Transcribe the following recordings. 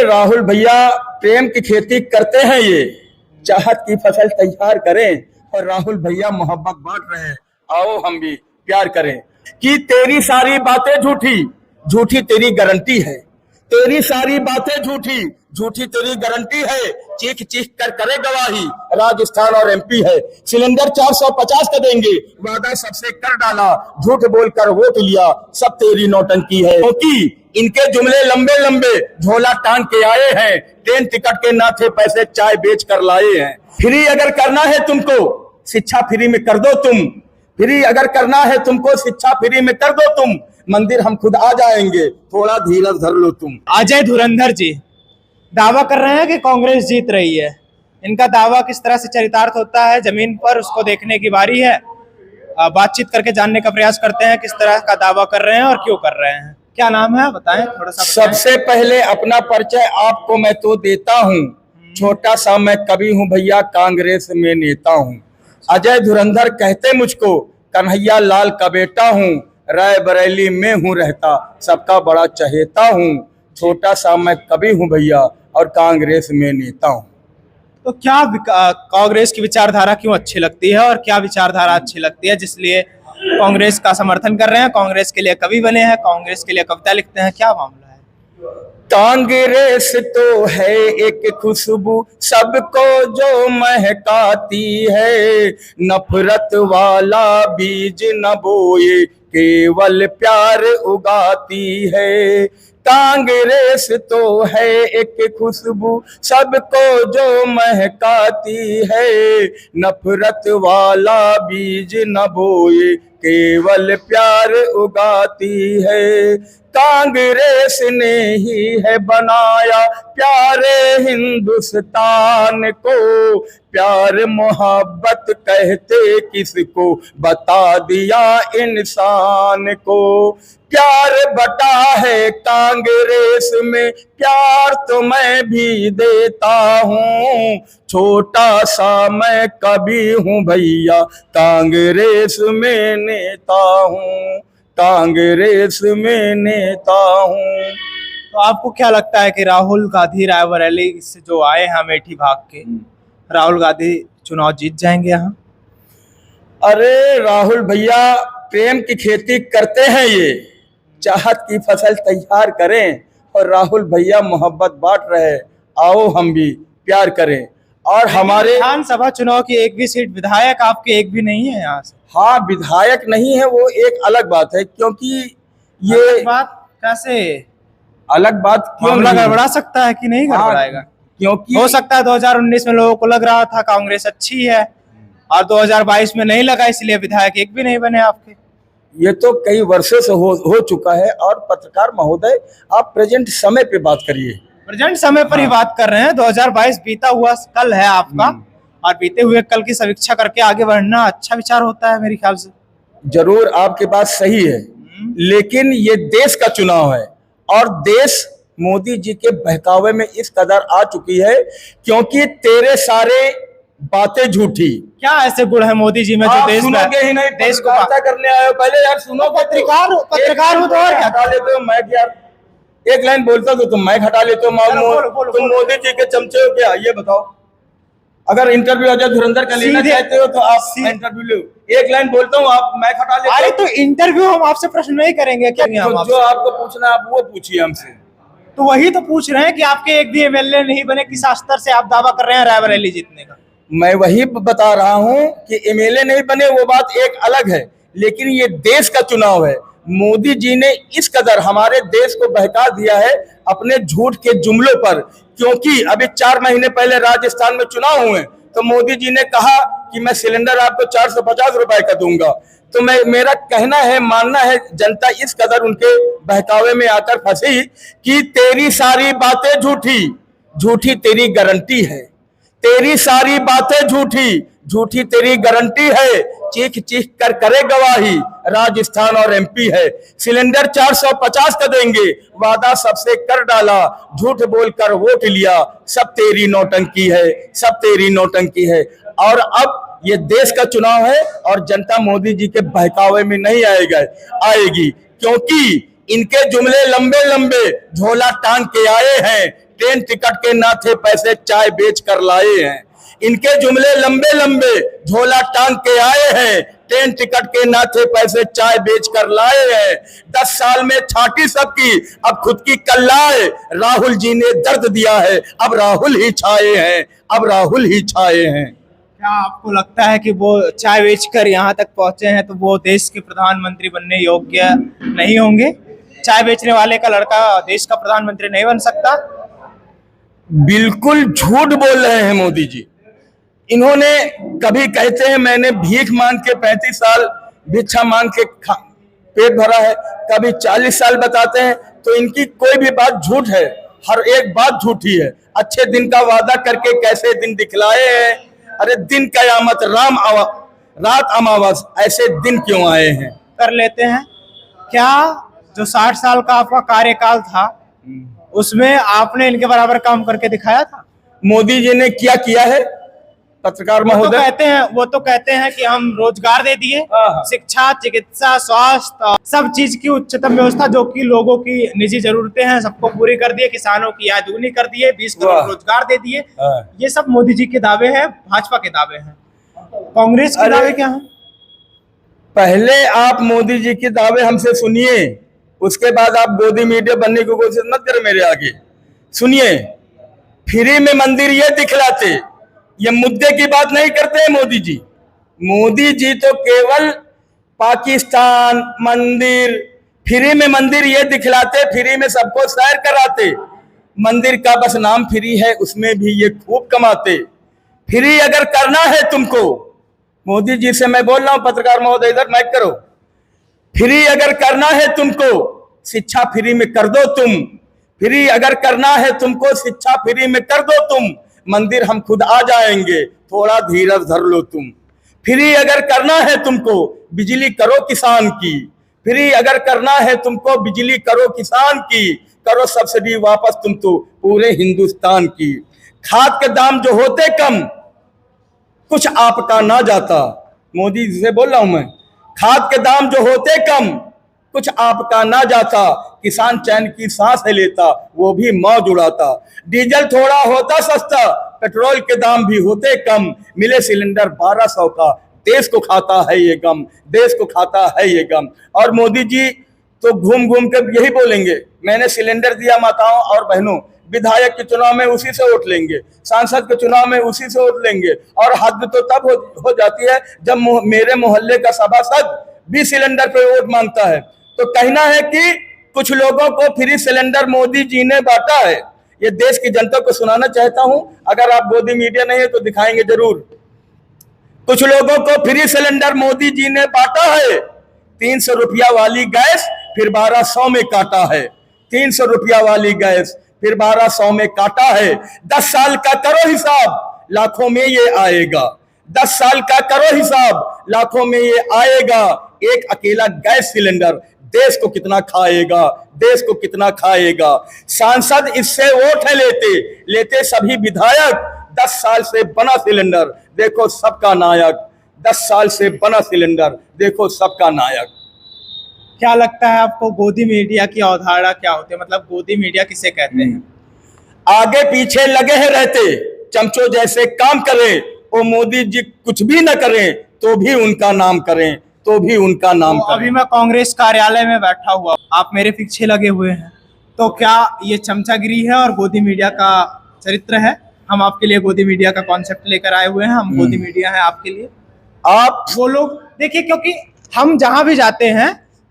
राहुल भैया प्रेम की खेती करते हैं, ये चाहत की फसल तैयार करें और राहुल भैया मोहब्बत बांट रहे हैं, आओ हम भी प्यार करें। कि तेरी सारी बातें झूठी, झूठी तेरी गारंटी है। तेरी सारी बातें झूठी, झूठी तेरी गारंटी है। चीख चीख कर करे गवाही, राजस्थान और एमपी है। सिलेंडर 450 का देंगे, वादा सबसे कर डाला, झूठ बोलकर वोट लिया, सब तेरी नौटंकी है। क्योंकि इनके जुमले लंबे लंबे, झोला टांग के आए हैं, ट्रेन टिकट के ना थे पैसे, चाय बेच कर लाए हैं। फ्री अगर करना है तुमको, शिक्षा फ्री में कर दो तुम। फ्री अगर करना है तुमको, शिक्षा फ्री में कर दो तुम। मंदिर हम खुद आ जाएंगे, थोड़ा धीरज धर लो तुम। अजय धुरंधर जी दावा कर रहे हैं कि कांग्रेस जीत रही है। इनका दावा किस तरह से चरितार्थ होता है जमीन पर, उसको देखने की बारी है। बातचीत करके जानने का प्रयास करते हैं किस तरह का दावा कर रहे हैं और क्यों कर रहे हैं। क्या नाम है बताएं थोड़ा सा। सबसे पहले अपना परिचय आपको मैं तो देता हूँ, छोटा सा मैं कवि हूँ भैया, कांग्रेस में नेता हूँ। अजय धुरंधर कहते मुझको, कन्हैया लाल का बेटा हूँ, रायबरेली में हूँ रहता, सबका बड़ा चहेता हूँ। छोटा सा मैं कवि हूँ भैया और कांग्रेस में नेता हूँ। तो क्या कांग्रेस की विचारधारा क्यों अच्छी लगती है और क्या विचारधारा अच्छी लगती है जिसलिए कांग्रेस का समर्थन कर रहे हैं, कांग्रेस के लिए कवि बने हैं, कांग्रेस के लिए कविता लिखते हैं, क्या मामला है? कांग्रेस तो है एक खुशबू सबको जो महकाती है, नफरत वाला बीज न बोए केवल प्यार उगाती है। कांग्रेस तो है एक खुशबू सबको जो महकाती है, नफरत वाला बीज न बोए केवल प्यार उगाती है। कांग्रेस ने ही है बनाया प्यारे हिंदुस्तान को, प्यार मोहब्बत कहते किसको बता दिया इंसान को। प्यार बटा है कांग्रेस में, प्यार तो मैं भी देता हूँ, छोटा सा मैं कभी हूँ भैया, कांग्रेस में नेता हूँ, कांग्रेस में नेता हूँ। तो आपको क्या लगता है कि राहुल गांधी रायबरेली से जो आए हैं अमेठी भाग के, राहुल गांधी चुनाव जीत जाएंगे यहाँ? अरे राहुल भैया प्रेम की खेती करते हैं, ये चाहत की फसल तैयार करें और राहुल भैया मोहब्बत बांट रहे, आओ हम भी प्यार करें। और हमारे विधानसभा चुनाव की एक भी सीट, विधायक आपके एक भी नहीं है यहाँ से। हाँ विधायक नहीं है, वो एक अलग बात है, क्योंकि ये बात कैसे अलग बात क्यों मामला गड़बड़ा सकता है कि नहीं गड़बड़ाएगा? क्योंकि हो सकता है 2019 में लोगों को लग रहा था कांग्रेस अच्छी है और 2022 में नहीं लगा, इसलिए विधायक एक भी नहीं बने आपके। ये तो कई वर्षों से हो चुका है। और पत्रकार महोदय आप प्रेजेंट समय पे बात करिए। प्रेजेंट समय पर ही बात कर रहे हैं। 2022 बीता हुआ कल है आपका, और बीते हुए कल की समीक्षा करके आगे बढ़ना अच्छा विचार होता है मेरे ख्याल से। जरूर आपकी बात सही है, लेकिन ये देश का चुनाव है और देश मोदी जी के बहकावे में इस कदर आ चुकी है, क्योंकि तेरे सारे बातें झूठी। क्या ऐसे गुण है मोदी जी में जो देश में ही नहीं, देश को बात करने आए हो? पहले यार सुनो, पत्रकार हो तो और क्या हटा लेते हो माइक यार, एक लाइन बोलता तो तुम माइक हटा लेते हो। तुम मोदी जी के चमचे हो क्या? ये बताओ। अगर इंटरव्यू अजय धुरंधर का लेना चाहते हो तो आप इंटरव्यू लो। एक लाइन बोलता हूँ, आप माइक हटा लेते हो। अरे तो इंटरव्यू हम आपसे प्रश्न नहीं करेंगे क्या? जो आपको पूछना आप वो पूछिए हमसे। तो वही तो पूछ रहे हैं कि आपके एक भी एमएलए नहीं बने, किस स्तर से आप दावा कर रहे हैं रायबरेली जीतने का? मैं वही बता रहा हूँ कि एमएलए नहीं बने वो बात एक अलग है, लेकिन ये देश का चुनाव है। मोदी जी ने इस कदर हमारे देश को बहका दिया है अपने झूठ के जुमलों पर, क्योंकि अभी 4 महीने पहले राजस्थान में चुनाव हुए तो मोदी जी ने कहा कि मैं सिलेंडर आपको 450 रुपए का दूंगा। तो मेरा कहना है, मानना है, जनता इस कदर उनके बहकावे में आकर फंसी कि तेरी सारी बातें झूठी, झूठी तेरी गारंटी है। तेरी सारी बातें झूठी, झूठी तेरी गारंटी है। चीख चीख कर करे गवाही, राजस्थान और एमपी है। सिलेंडर 450 का देंगे, वादा सबसे कर डाला, झूठ बोलकर वोट लिया, सब तेरी नौटंकी है, सब तेरी नौटंकी है। और अब ये देश का चुनाव है और जनता मोदी जी के बहकावे में नहीं आएगी, क्योंकि इनके जुमले लंबे लंबे, झोला टांग के आए हैं, ट्रेन टिकट के ना थे पैसे चाय बेच कर लाए हैं। इनके जुमले लंबे लंबे झोला टांग के आए हैं, ट्रेन टिकट के ना थे पैसे चाय बेच कर लाए हैं। 10 साल में छाटी सबकी अब खुद की कल्लाए, राहुल जी ने दर्द दिया है अब राहुल ही छाए हैं, अब राहुल ही छाए हैं। क्या आपको लगता है कि वो चाय बेचकर यहाँ तक पहुंचे हैं तो वो देश के प्रधानमंत्री बनने योग्य नहीं होंगे? चाय बेचने वाले का लड़का देश का प्रधानमंत्री नहीं बन सकता? बिल्कुल झूठ बोल रहे हैं मोदी जी। इन्होंने कभी कहते हैं मैंने भीख मांग के 35 साल भिक्षा मांग के पेट भरा है, कभी 40 साल बताते हैं। तो इनकी कोई भी बात झूठ है, हर एक बात झूठी है। अच्छे दिन का वादा करके कैसे दिन दिखलाए हैं। अरे दिन कयामत रात अमावस, ऐसे दिन क्यों आए हैं? कर लेते हैं। क्या जो 60 साल का आपका कार्यकाल था उसमें आपने इनके बराबर काम करके दिखाया था? मोदी जी ने क्या किया है? पत्रकार महोदय वो तो कहते हैं कि हम रोजगार दे दिए, शिक्षा, चिकित्सा, स्वास्थ्य, सब चीज की उच्चतम व्यवस्था जो कि लोगों की निजी जरूरतें हैं सबको पूरी कर दिए, किसानों की आय दुगनी कर दिए, 20 करोड़ रोजगार दे दिए। ये सब मोदी जी के दावे हैं, भाजपा के दावे हैं। कांग्रेस के दावे क्या हैं? पहले आप मोदी जी के दावे हमसे सुनिए, उसके बाद आप गोदी मीडिया बनने की कोशिश मत करें मेरे आगे। सुनिए, फ्री में मंदिर ये दिखलाते, ये मुद्दे की बात नहीं करते हैं मोदी जी। मोदी जी तो केवल पाकिस्तान मंदिर, फ्री में मंदिर ये दिखलाते, फ्री में सबको सैर कराते। मंदिर का बस नाम फ्री है, उसमें भी ये खूब कमाते। फ्री अगर करना है तुमको, मोदी जी से मैं बोल रहा हूं, पत्रकार महोदय इधर माइक करो। फ्री अगर करना है तुमको, शिक्षा फ्री में कर दो तुम। फ्री अगर करना है तुमको, शिक्षा फ्री में कर दो तुम। मंदिर हम खुद आ जाएंगे, थोड़ा धीरज धर लो तुम। फ्री अगर करना है तुमको, बिजली करो किसान की। फ्री अगर करना है तुमको, बिजली करो किसान की। करो सब्सिडी वापस तुम तो पूरे हिंदुस्तान की। खाद के दाम जो होते कम, कुछ आपका ना जाता। मोदी जी से बोल रहा हूं मैं, खाद के दाम जो होते कम, कुछ आपका ना जाता। किसान चैन की सांस लेता, वो भी मौज उड़ाता। डीजल थोड़ा होता सस्ता, पेट्रोल के दाम भी होते कम। मिले सिलेंडर 1200 का, देश को खाता है ये गम, देश को खाता है ये गम। और मोदी जी तो घूम घूम कर यही बोलेंगे, मैंने सिलेंडर दिया माताओं और बहनों, विधायक के चुनाव में उसी से वोट लेंगे, सांसद के चुनाव में उसी से वोट लेंगे। और हद तो तब हो जाती है जब मेरे मोहल्ले का सभासद भी सिलेंडर पे वोट मांगता है। तो कहना है कि कुछ लोगों को फ्री सिलेंडर मोदी जी ने बांटा है। ये देश की जनता को सुनाना चाहता हूं, अगर आप गोदी मीडिया नहीं है तो दिखाएंगे जरूर। कुछ लोगों को फ्री सिलेंडर मोदी जी ने बांटा है। 300 रुपया वाली गैस फिर 1200 में काटा है। 300 रुपया वाली गैस फिर 1200 में काटा है। 10 साल का करो हिसाब, लाखों में ये आएगा। 10 साल का करो हिसाब, लाखों में ये आएगा। एक अकेला गैस सिलेंडर देश को कितना खाएगा, देश को कितना खाएगा। सांसद इससे वोट है लेते सभी विधायक। 10 साल से बना सिलेंडर, देखो सबका नायक। 10 साल से बना सिलेंडर, देखो सबका नायक। क्या लगता है आपको, गोदी मीडिया की अवधारणा क्या होती है? मतलब गोदी मीडिया किसे कहते हैं? आगे पीछे लगे हैं रहते, चमचों जैसे काम करें। वो मोदी जी कुछ भी न करें तो भी उनका नाम करें, तो भी उनका नाम करें। अभी मैं कांग्रेस कार्यालय में बैठा हुआ, आप मेरे पीछे लगे हुए हैं, तो क्या ये चमचागिरी है और गोदी मीडिया का चरित्र है? हम आपके लिए गोदी मीडिया का कॉन्सेप्ट लेकर आए हुए हैं, हम गोदी मीडिया है आपके लिए। आप वो लोग देखिए, क्योंकि हम जहां भी जाते हैं,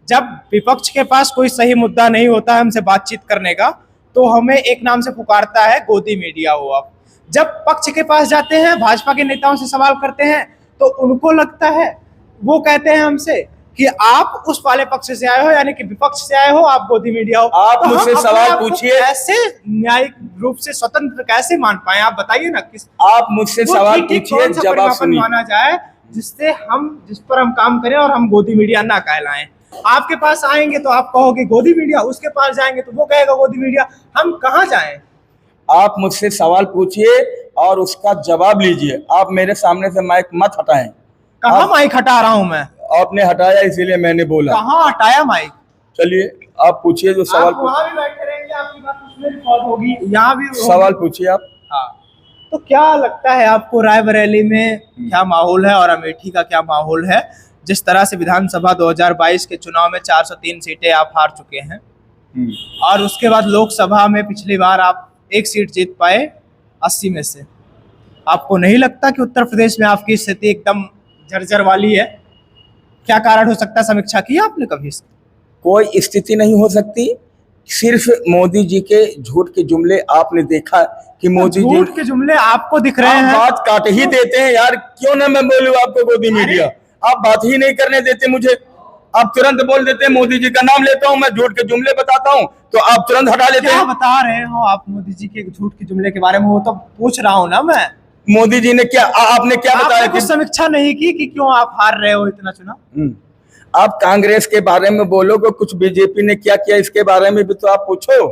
जब विपक्ष के पास कोई सही मुद्दा नहीं होता है हमसे बातचीत करने का, तो हमें एक नाम से पुकारता है, गोदी मीडिया हो आप। जब पक्ष के पास जाते हैं, भाजपा के नेताओं से सवाल करते हैं, तो उनको लगता है, वो कहते हैं हमसे कि आप उस वाले पक्ष से आए हो, यानी कि विपक्ष से आए हो, आप गोदी मीडिया हो। आप मुझसे सवाल पूछिए, ऐसे न्यायिक रूप से स्वतंत्र कैसे मान पाए? आप बताइए ना। किस आप मुझसे सवाल पूछिए, जवाब सुनिए। माना जाए जिससे जिस पर हम काम करें और हम गोदी मीडिया ना कहलाएं। आपके पास आएंगे तो आप कहोगे गोदी मीडिया, उसके पास जाएंगे तो वो कहेगा गोदी मीडिया। हम कहाँ जाएं? आप मुझसे सवाल पूछिए और उसका जवाब लीजिए। आप मेरे सामने से माइक मत हटाएं। कहाँ माइक हटा रहा हूं मैं? आपने हटाया इसीलिए मैंने बोला। कहाँ हटाया माइक? चलिए आप पूछिए जो सवाल। वहां भी बैठे रहेंगे, आपकी बात उसमें रिकॉर्ड होगी, यहाँ भी होगी। सवाल पूछिए आप। हाँ, तो क्या लगता है आपको रायबरेली में क्या माहौल है और अमेठी का क्या माहौल है? जिस तरह से विधानसभा 2022 के चुनाव में 403 सीटें आप हार चुके हैं और उसके बाद लोकसभा में पिछली बार आप 1 सीट जीत पाए 80 में से, आपको नहीं लगता कि उत्तर प्रदेश में आपकी स्थिति एकदम जर्जर वाली है? क्या कारण हो सकता है? समीक्षा की आपने कभी इसकी? कोई स्थिति नहीं हो सकती। सिर्फ मोदी जी के झूठ के जुमले आपने देखा कि मोदी जी झूठ के जुमले आपको दिख रहे आप हैं। बात काट ही देते हैं यार, क्यों ना मैं बोलूं आपको गोदी मीडिया, आप बात ही नहीं करने देते मुझे। आप तुरंत बोल देते हैं मोदी जी का नाम लेता हूं, मैं झूठ के जुमले बताता हूं तो आप तुरंत हटा लेते क्या हैं। बता रहे हो आप मोदी जी के झूठ के जुमले के बारे में? वो तो पूछ रहा हूँ ना मैं। मोदी जी ने क्या आपने क्या बताया आपने कुछ समीक्षा नहीं की कि क्यों आप हार रहे हो इतना चुनाव? आप कांग्रेस के बारे में बोलोगे, कुछ बीजेपी ने क्या किया इसके बारे में भी तो आप पूछो।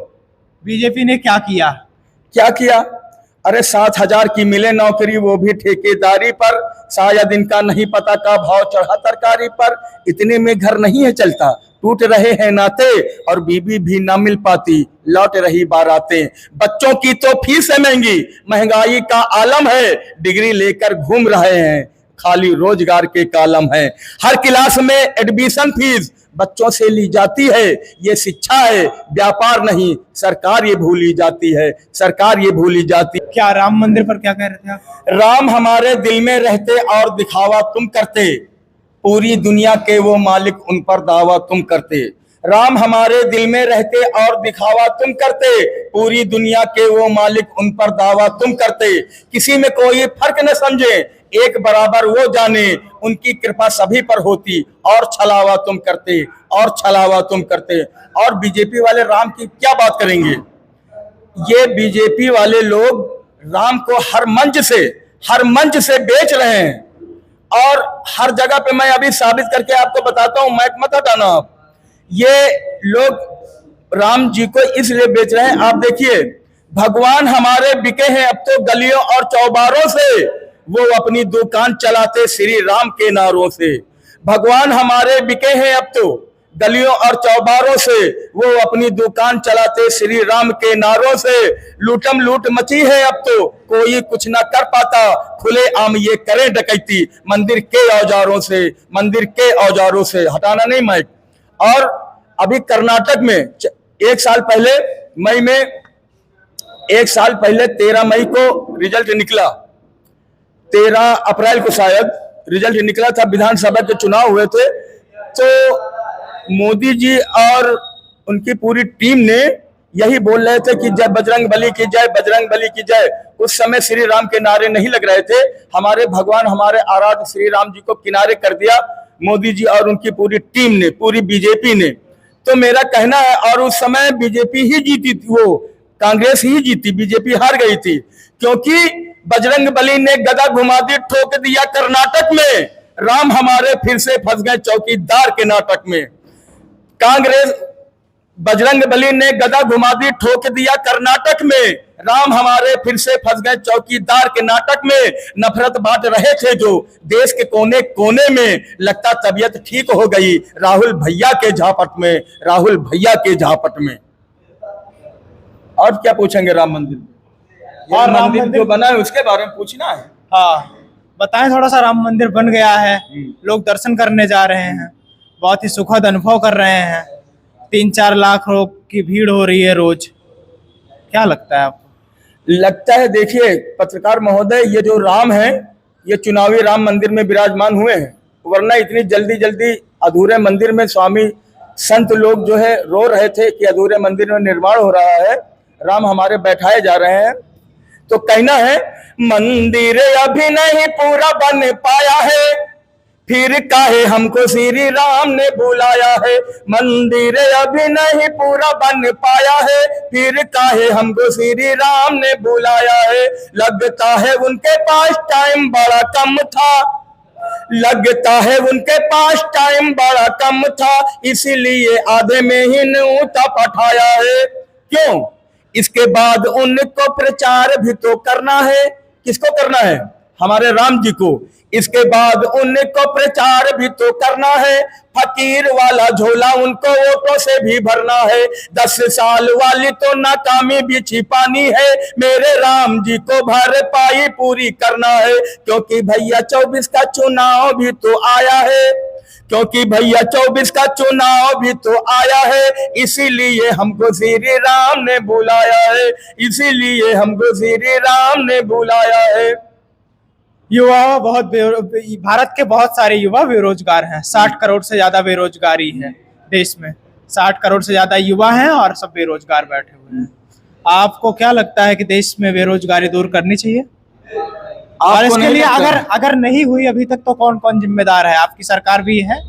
बीजेपी ने क्या किया? क्या किया? अरे 7,000 की मिले नौकरी, वो भी ठेकेदारी पर, शायद इनका नहीं पता का भाव चढ़ा तरकारी पर, इतने में घर नहीं है चलता, टूट रहे हैं नाते और बीबी भी ना मिल पाती, लौट रही बारातें, बच्चों की तो फीस है महंगी, महंगाई का आलम है, डिग्री लेकर घूम रहे हैं, खाली रोजगार के कालम है, हर क्लास में एडमिशन फीस बच्चों से ली जाती है, ये शिक्षा है व्यापार नहीं, सरकार ये भूली जाती है, सरकार ये भूली जाती। क्या राम मंदिर पर क्या कह रहे थे आप? राम हमारे दिल में रहते और दिखावा तुम करते, पूरी दुनिया के वो मालिक उन पर दावा तुम करते। राम हमारे दिल में रहते और दिखावा तुम करते, पूरी दुनिया के वो मालिक उन पर दावा तुम करते, किसी में कोई फर्क न समझे, एक बराबर वो जाने, उनकी कृपा सभी पर होती और छलावा तुम करते, और छलावा तुम करते। और बीजेपी वाले राम की क्या बात करेंगे? ये बीजेपी वाले लोग राम को हर मंच से बेच रहे हैं और हर जगह पे मैं अभी साबित करके आपको बताता हूं, मैक मत हटाना आप। ये लोग राम जी को इसलिए बेच रहे हैं, आप देखिए, भगवान हमारे बिके हैं अब तो गलियों और चौबारों से, वो अपनी दुकान चलाते श्री राम के नारों से। भगवान हमारे बिके हैं अब तो गलियों और चौबारों से, वो अपनी दुकान चलाते श्री राम के नारों से, लूटम लूट मची है अब तो कोई कुछ ना कर पाता, खुले आम ये करें डकैती मंदिर के औजारों से, मंदिर के औजारों से। हटाना नहीं माइक। और अभी कर्नाटक में 1 साल पहले मई में 1 साल पहले 13 मई को रिजल्ट निकला, 13 अप्रैल को शायद रिजल्ट निकला था, विधानसभा के चुनाव हुए थे। तो मोदी जी और उनकी पूरी टीम ने यही बोल रहे थे कि जय बजरंग बली की जय, बजरंग बली की जय। उस समय श्री राम के नारे नहीं लग रहे थे, हमारे भगवान हमारे आराध्य श्री राम जी को किनारे कर दिया मोदी जी और उनकी पूरी टीम ने, पूरी बीजेपी ने। तो मेरा कहना है, और उस समय बीजेपी ही जीती थी, वो कांग्रेस ही जीती, बीजेपी हार गई थी, क्योंकि बजरंग बली ने गदा घुमा दी, ठोक दिया कर्नाटक में, राम हमारे फिर से फंस गए चौकीदार के नाटक में। कांग्रेस बजरंग बली ने गदा घुमा दी, ठोक दिया कर्नाटक में, राम हमारे फिर से फंस गए चौकीदार के नाटक में। नफरत बांट रहे थे जो देश के कोने कोने में, लगता तबीयत ठीक हो गई राहुल भैया के झापट में, राहुल भैया के झापट में। और क्या पूछेंगे राम मंदिर और राम मंदिर जो बना है उसके बारे में पूछना है। हाँ, बताएं थोड़ा सा। राम मंदिर बन गया है, लोग दर्शन करने जा रहे हैं, बहुत ही सुखद अनुभव कर रहे हैं, 3-4 लाख लोग की भीड़ हो रही है रोज। क्या लगता है आपको? लगता है, देखिए पत्रकार महोदय, ये जो राम है ये चुनावी राम मंदिर में विराजमान हुए हैं, वरना इतनी जल्दी जल्दी अधूरे मंदिर में स्वामी संत लोग जो है रो रहे थे कि अधूरे मंदिर में निर्माण हो रहा है, राम हमारे बैठाए जा रहे हैं। तो कहना है मंदिर अभी नहीं पूरा बन पाया है, फिर काहे हमको श्री राम ने बुलाया है, मंदिर अभी नहीं पूरा बन पाया है, फिर काहे हमको श्री राम ने बुलाया है। लगता है उनके पास टाइम बड़ा कम था, लगता है उनके पास टाइम बड़ा कम था, इसीलिए आधे में ही न्योता पठाया है। क्यों? इसके बाद उनको प्रचार भी तो करना है। किसको करना है? हमारे राम जी को। इसके बाद उनको प्रचार भी तो करना है, फकीर वाला झोला उनको वोटों से भी भरना है। 10 साल वाली तो नाकामी भी छिपानी है, मेरे राम जी को भरपाई पूरी करना है। क्योंकि भैया 24 का चुनाव भी तो आया है, क्योंकि भैया 24 का चुनाव भी तो आया है, इसीलिए हमको श्री राम ने बुलाया है, इसीलिए हमको श्री राम ने बुलाया है। युवा भारत के बहुत सारे युवा बेरोजगार हैं। 60 करोड़ से ज्यादा बेरोजगारी है देश में। 60 करोड़ से ज्यादा युवा हैं और सब बेरोजगार बैठे हुए हैं। आपको क्या लगता है कि देश में बेरोजगारी दूर करनी चाहिए? और इसके लिए अगर नहीं हुई अभी तक तो कौन कौन जिम्मेदार है? आपकी सरकार भी है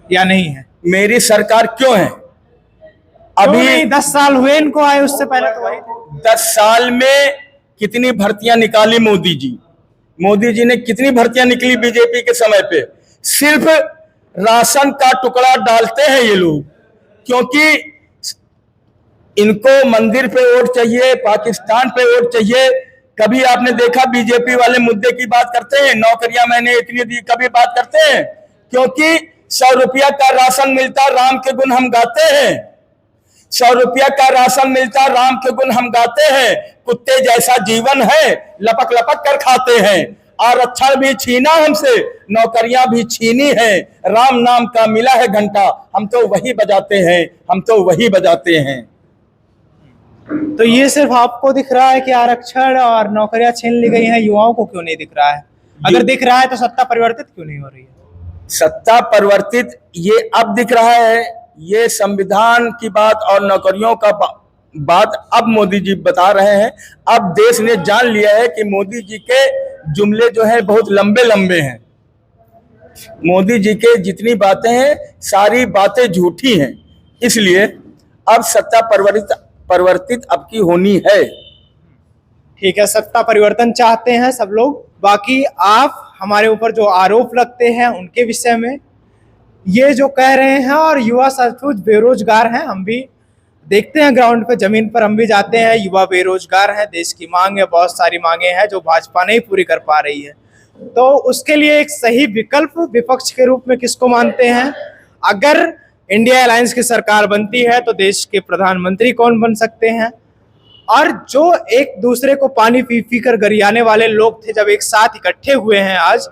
या नहीं है? मेरी सरकार क्यों है? अभी 10 साल हुए इनको आए, उससे पहले तो वही थे। 10 साल में कितनी भर्तियां निकाली मोदी जी? मोदी जी ने कितनी भर्तियां निकली बीजेपी के समय पे? सिर्फ राशन का टुकड़ा डालते हैं ये लोग, क्योंकि इनको मंदिर पे वोट चाहिए, पाकिस्तान पे वोट चाहिए। कभी आपने देखा बीजेपी वाले मुद्दे की बात करते हैं? नौकरियां मैंने इतनी दी, कभी बात करते हैं? क्योंकि 100 रुपया का राशन मिलता, राम के गुण हम गाते हैं। 100 रुपया का राशन मिलता, राम के गुण हम गाते हैं। कुत्ते जैसा जीवन है, लपक लपक कर खाते हैं। आरक्षण भी छीना हमसे, नौकरियां भी छीनी है। राम नाम का मिला है घंटा, हम तो वही बजाते हैं, हम तो वही बजाते हैं। तो ये सिर्फ आपको दिख रहा है कि आरक्षण और नौकरियां छीन ली गई हैं, युवाओं को क्यों नहीं दिख रहा है? अगर दिख रहा है तो सत्ता परिवर्तित क्यों नहीं हो रही है? सत्ता परिवर्तित ये अब दिख रहा है, ये संविधान की बात और नौकरियों का बात अब मोदी जी बता रहे हैं। अब देश ने जान लिया है कि मोदी जी के जुमले जो है बहुत लंबे लंबे हैं। मोदी जी के जितनी बातें हैं सारी बातें झूठी हैं, इसलिए अब सत्ता परिवर्तित अब की होनी है। ठीक है, सत्ता परिवर्तन चाहते हैं सब लोग। बाकी आप हमारे ऊपर जो आरोप लगते हैं उनके विषय में ये जो कह रहे हैं, और युवा सचमुच बेरोजगार हैं। हम भी देखते हैं ग्राउंड पे, जमीन पर हम भी जाते हैं, युवा बेरोजगार है। देश की मांग है, बहुत सारी मांगे हैं जो भाजपा नहीं पूरी कर पा रही है। तो उसके लिए एक सही विकल्प विपक्ष के रूप में किसको मानते हैं? अगर इंडिया अलायंस की सरकार बनती है तो देश के प्रधानमंत्री कौन बन सकते हैं? और जो एक दूसरे को पानी पी पी कर गरियाने वाले लोग थे, जब एक साथ इकट्ठे हुए हैं आज,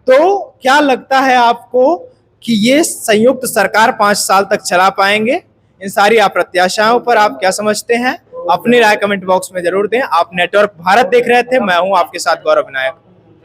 तो क्या लगता है आपको कि ये संयुक्त सरकार 5 साल तक चला पाएंगे? इन सारी अप्रत्याशाओं पर आप क्या समझते हैं? अपनी राय कमेंट बॉक्स में जरूर दें। आप नेटवर्क भारत देख रहे थे, मैं हूं आपके साथ गौरव विनायक।